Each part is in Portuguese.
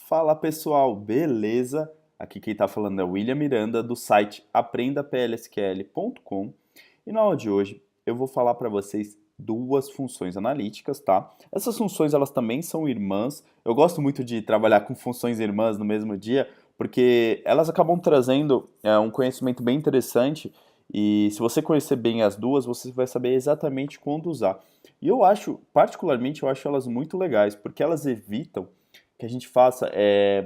Fala pessoal, beleza? Aqui quem está falando é o William Miranda do site aprendaplsql.com e na aula de hoje eu vou falar para vocês duas funções analíticas, tá? Essas funções elas também são irmãs. Eu gosto muito de trabalhar com funções irmãs no mesmo dia porque elas acabam trazendo um conhecimento bem interessante e se você conhecer bem as duas, você vai saber exatamente quando usar. E eu acho, particularmente, eu acho elas muito legais porque elas evitam que a gente faça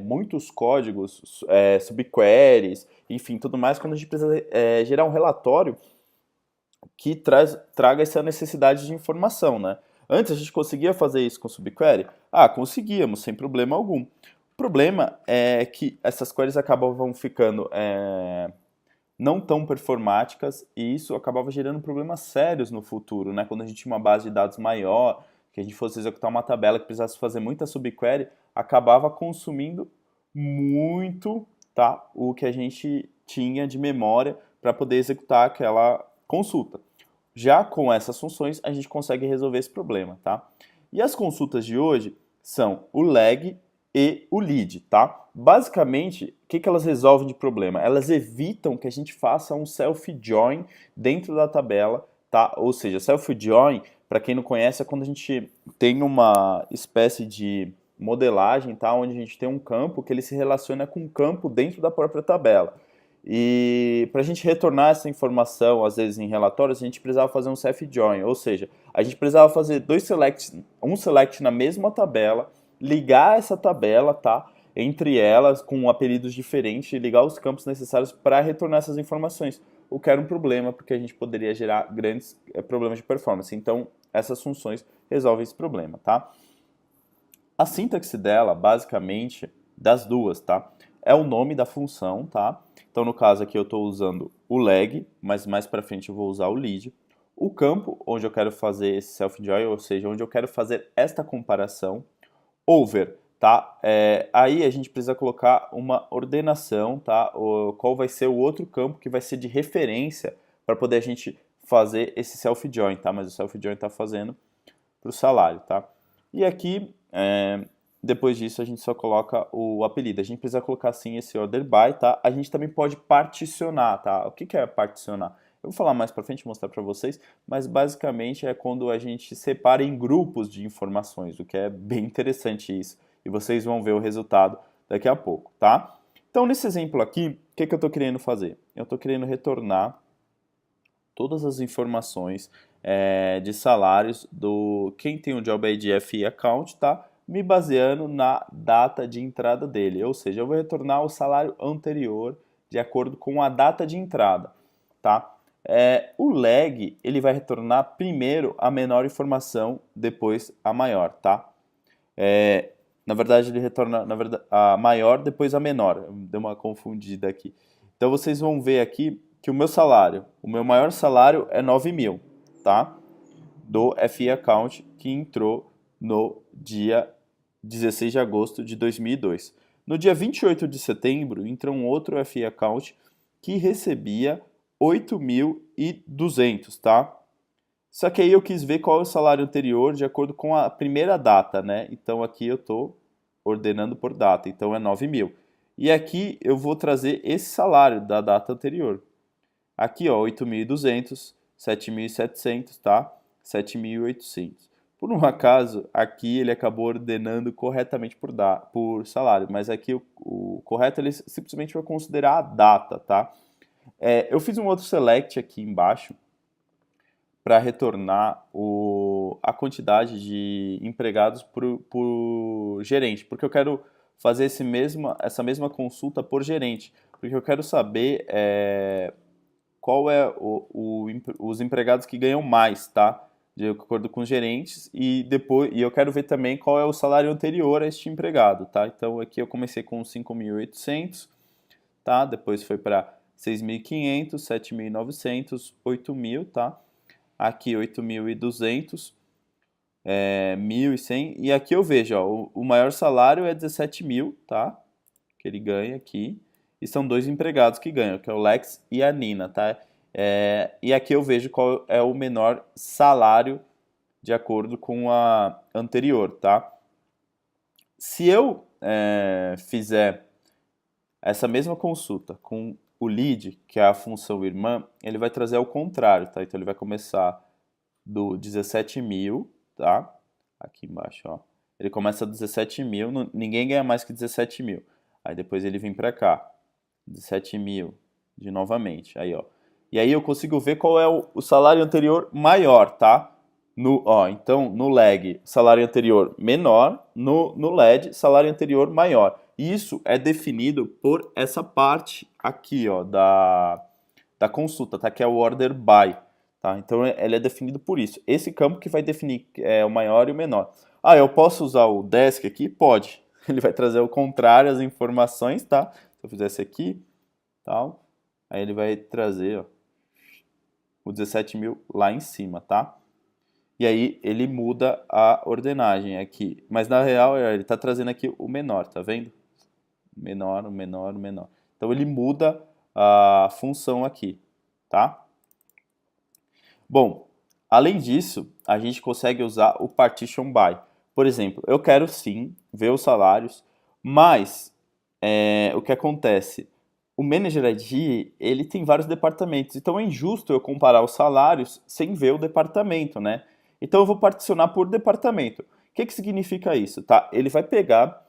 muitos códigos, subqueries, enfim, tudo mais, quando a gente precisa gerar um relatório que traga essa necessidade de informação, né? Antes a gente conseguia fazer isso com subquery? Ah, conseguíamos, sem problema algum. O problema é que essas queries acabavam ficando não tão performáticas e isso acabava gerando problemas sérios no futuro, né? Quando a gente tinha uma base de dados maior, que a gente fosse executar uma tabela que precisasse fazer muita subquery, acabava consumindo muito, tá, o que a gente tinha de memória para poder executar aquela consulta. Já com essas funções, a gente consegue resolver esse problema, tá? E as consultas de hoje são o leg e o lead, tá? Basicamente, o que elas resolvem de problema? Elas evitam que a gente faça um self-join dentro da tabela, tá? Ou seja, self-join, para quem não conhece, é quando a gente tem uma espécie de modelagem, tá? Onde a gente tem um campo que ele se relaciona com um campo dentro da própria tabela. E para a gente retornar essa informação, às vezes em relatórios, a gente precisava fazer um self-join, ou seja, a gente precisava fazer dois selects, um select na mesma tabela, ligar essa tabela, tá? Entre elas, com apelidos diferentes, e ligar os campos necessários para retornar essas informações. O que era um problema, porque a gente poderia gerar grandes problemas de performance. Então, essas funções resolvem esse problema, tá? A sintaxe dela, basicamente, das duas, tá? É o nome da função, tá? Então, no caso aqui eu estou usando o leg, mas mais para frente eu vou usar o lead. O campo, onde eu quero fazer esse self-join, ou seja, onde eu quero fazer esta comparação. Over, tá? Aí a gente precisa colocar uma ordenação, tá? Qual vai ser o outro campo que vai ser de referência para poder a gente fazer esse self-join, tá? Mas o self-join está fazendo para o salário, tá? E aqui, depois disso, a gente só coloca o apelido. A gente precisa colocar, sim, esse order by, tá? A gente também pode particionar, tá? O que que é particionar? Eu vou falar mais para frente, mostrar para vocês, mas basicamente é quando a gente separa em grupos de informações, o que é bem interessante isso. E vocês vão ver o resultado daqui a pouco, tá? Então, nesse exemplo aqui, o que que eu estou querendo fazer? Eu estou querendo retornar todas as informações de salários do quem tem o Job ID FI Account, tá? Me baseando na data de entrada dele, ou seja, eu vou retornar o salário anterior de acordo com a data de entrada, tá? O leg ele vai retornar primeiro a menor informação, depois a maior, tá? Na verdade ele retorna a maior, depois a menor. Deu uma confundida aqui. Então vocês vão ver aqui que o meu maior salário é 9.000, tá? Do FI Account que entrou no dia 16 de agosto de 2002. No dia 28 de setembro, entrou um outro FI Account que recebia 8.200, tá? Só que aí eu quis ver qual é o salário anterior de acordo com a primeira data, né? Então aqui eu estou ordenando por data, então é 9.000. E aqui eu vou trazer esse salário da data anterior. Aqui, ó, 8.200, 7.700, tá? 7.800. Por um acaso, aqui ele acabou ordenando corretamente por salário, mas aqui o correto ele simplesmente vai considerar a data, tá? Eu fiz um outro select aqui embaixo para retornar a quantidade de empregados por gerente, porque eu quero fazer essa mesma consulta por gerente, porque eu quero saber qual é os empregados que ganham mais, tá? De acordo com os gerentes e eu quero ver também qual é o salário anterior a este empregado, tá? Então aqui eu comecei com 5.800, tá? Depois foi para 6.500, 7.900, 8.000, tá? Aqui 8.200, 1.100 e aqui eu vejo, ó, o maior salário é 17.000, tá? Que ele ganha aqui. E são dois empregados que ganham, que é o Lex e a Nina, tá? E aqui eu vejo qual é o menor salário de acordo com a anterior, tá? Se eu fizer essa mesma consulta com o lead, que é a função irmã, ele vai trazer ao contrário, tá? Então ele vai começar do 17.000, tá? Aqui embaixo, ó. Ele começa do 17.000, ninguém ganha mais que 17.000. Aí depois ele vem para cá, 17.000, de novamente, aí ó. E aí eu consigo ver qual é o salário anterior maior, tá? Então, no lag, salário anterior menor, no LED, salário anterior maior. Isso é definido por essa parte aqui, ó, da consulta, tá? Que é o order by, tá? Então, ele é definido por isso. Esse campo que vai definir o maior e o menor. Ah, eu posso usar o desk aqui? Pode. Ele vai trazer ao contrário as informações, tá? Se eu fizesse aqui, tal, aí ele vai trazer, ó, o 17.000 lá em cima, tá? E aí ele muda a ordenagem aqui. Mas na real ele está trazendo aqui o menor, tá vendo? Menor, o menor, o menor. Então ele muda a função aqui, tá? Bom, além disso, a gente consegue usar o partition by. Por exemplo, eu quero sim ver os salários, mas o que acontece? O Manager ID, ele tem vários departamentos, então é injusto eu comparar os salários sem ver o departamento, né? Então eu vou particionar por departamento. O que significa isso, tá? Ele vai pegar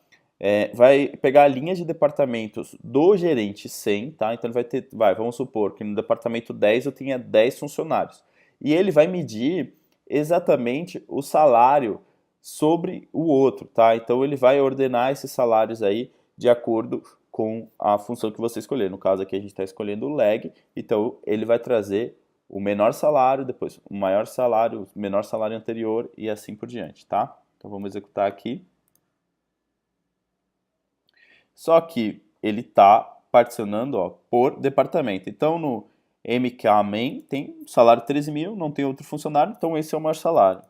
a linha de departamentos do gerente 100, tá? Então ele vai ter, vamos supor que no departamento 10 eu tenha 10 funcionários. E ele vai medir exatamente o salário sobre o outro, tá? Então ele vai ordenar esses salários aí de acordo com a função que você escolher. No caso aqui a gente está escolhendo o lag, então ele vai trazer o menor salário, depois o maior salário, o menor salário anterior e assim por diante, tá? Então vamos executar aqui. Só que ele está particionando, ó, por departamento. Então no MK Main tem salário 13.000, não tem outro funcionário, então esse é o maior salário.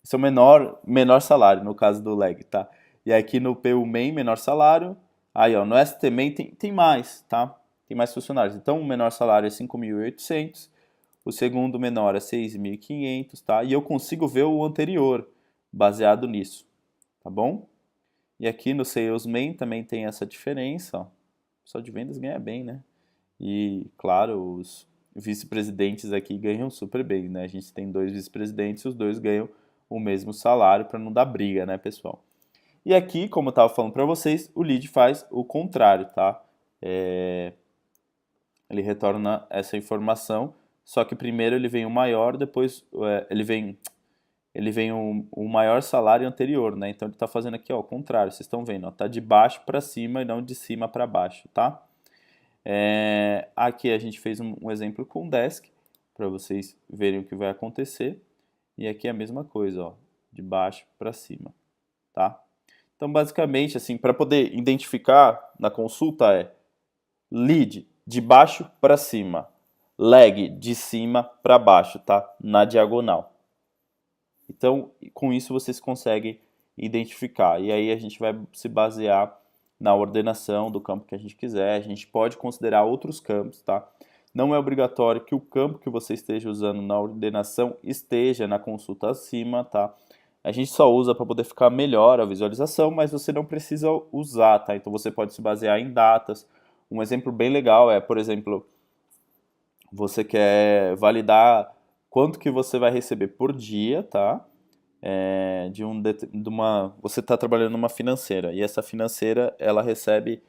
Esse é o menor salário, no caso do lag, tá? E aqui no PU Main, menor salário. Aí, ó, no ST Main tem mais, tá? Tem mais funcionários. Então, o menor salário é 5.800, o segundo menor é 6.500, tá? E eu consigo ver o anterior, baseado nisso, tá bom? E aqui no Sales Main também tem essa diferença, ó. O pessoal de vendas ganha bem, né? E, claro, os vice-presidentes aqui ganham super bem, né? A gente tem 2 vice-presidentes e os 2 ganham o mesmo salário para não dar briga, né, pessoal? E aqui, como eu estava falando para vocês, o lead faz o contrário, tá? Ele retorna essa informação, só que primeiro ele vem o maior, depois ele vem o maior salário anterior, né? Então ele está fazendo aqui, ó, o contrário, vocês estão vendo, ó, tá de baixo para cima e não de cima para baixo, tá? Aqui a gente fez um exemplo com desk, para vocês verem o que vai acontecer. E aqui é a mesma coisa, ó, de baixo para cima, tá? Então, basicamente, assim, para poder identificar na consulta lead de baixo para cima, lag de cima para baixo, tá? Na diagonal. Então, com isso vocês conseguem identificar. E aí a gente vai se basear na ordenação do campo que a gente quiser. A gente pode considerar outros campos, tá? Não é obrigatório que o campo que você esteja usando na ordenação esteja na consulta acima, tá? A gente só usa para poder ficar melhor a visualização, mas você não precisa usar, tá? Então você pode se basear em datas. Um exemplo bem legal é, por exemplo, você quer validar quanto que você vai receber por dia, tá? Você está trabalhando numa financeira e essa financeira ela recebe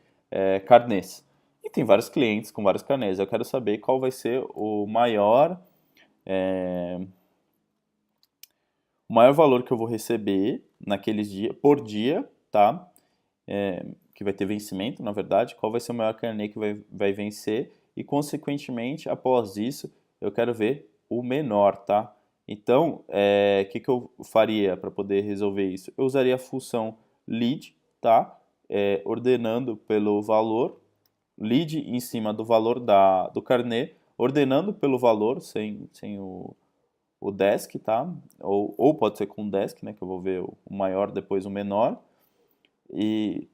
carnês. E tem vários clientes com vários carnês. Eu quero saber qual vai ser o maior valor que eu vou receber naqueles dias, por dia, tá? Que vai ter vencimento, na verdade. Qual vai ser o maior carnê que vai vencer e, consequentemente, após isso, eu quero ver o menor, tá? Então, que eu faria para poder resolver isso? Eu usaria a função lead, tá? Ordenando pelo valor, lead em cima do valor do carnê, ordenando pelo valor, sem o desk, tá? Ou pode ser com desk, né? Que eu vou ver o maior, depois o menor. E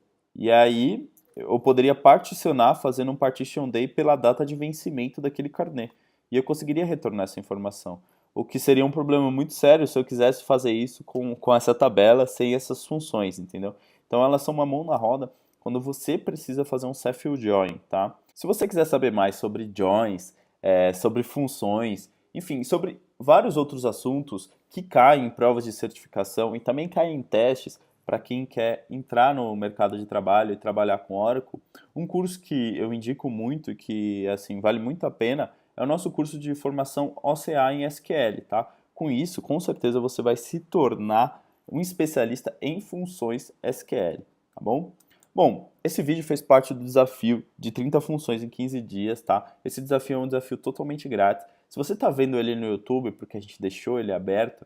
aí eu poderia particionar fazendo um partition day pela data de vencimento daquele carnê. E eu conseguiria retornar essa informação. O que seria um problema muito sério se eu quisesse fazer isso com essa tabela sem essas funções, entendeu? Então Então elas são uma mão na roda quando você precisa fazer um self-fill join, tá? Se você quiser saber mais sobre joins, sobre funções, enfim, sobre vários outros assuntos que caem em provas de certificação e também caem em testes para quem quer entrar no mercado de trabalho e trabalhar com Oracle, um curso que eu indico muito e que assim vale muito a pena é o nosso curso de formação OCA em SQL, tá? Com isso, com certeza você vai se tornar um especialista em funções SQL, tá bom? Bom, esse vídeo fez parte do desafio de 30 funções em 15 dias, tá? Esse desafio é um desafio totalmente grátis. Se você está vendo ele no YouTube, porque a gente deixou ele aberto,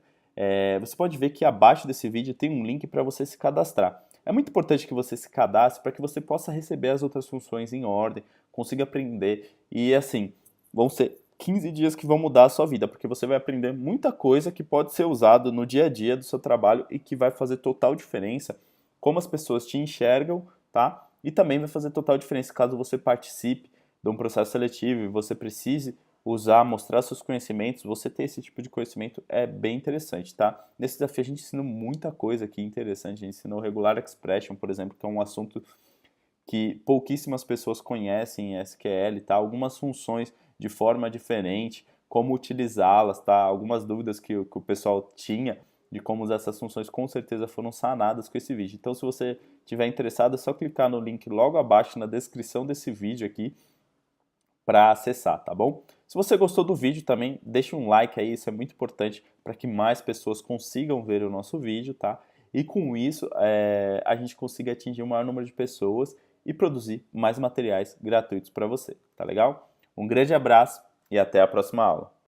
você pode ver que abaixo desse vídeo tem um link para você se cadastrar. É muito importante que você se cadastre para que você possa receber as outras funções em ordem, consiga aprender e assim, vão ser 15 dias que vão mudar a sua vida, porque você vai aprender muita coisa que pode ser usado no dia a dia do seu trabalho e que vai fazer total diferença como as pessoas te enxergam, tá? E também vai fazer total diferença caso você participe de um processo seletivo e você precise usar, mostrar seus conhecimentos, você ter esse tipo de conhecimento é bem interessante, tá? Nesse desafio a gente ensinou muita coisa aqui interessante, a gente ensinou Regular Expression, por exemplo, que é um assunto que pouquíssimas pessoas conhecem em SQL, tá? Algumas funções de forma diferente, como utilizá-las, tá? Algumas dúvidas que o pessoal tinha de como usar essas funções com certeza foram sanadas com esse vídeo. Então, se você estiver interessado, é só clicar no link logo abaixo na descrição desse vídeo aqui para acessar, tá bom? Se você gostou do vídeo também, deixa um like aí, isso é muito importante para que mais pessoas consigam ver o nosso vídeo, tá? E com isso, a gente consiga atingir o maior número de pessoas e produzir mais materiais gratuitos para você, tá legal? Um grande abraço e até a próxima aula.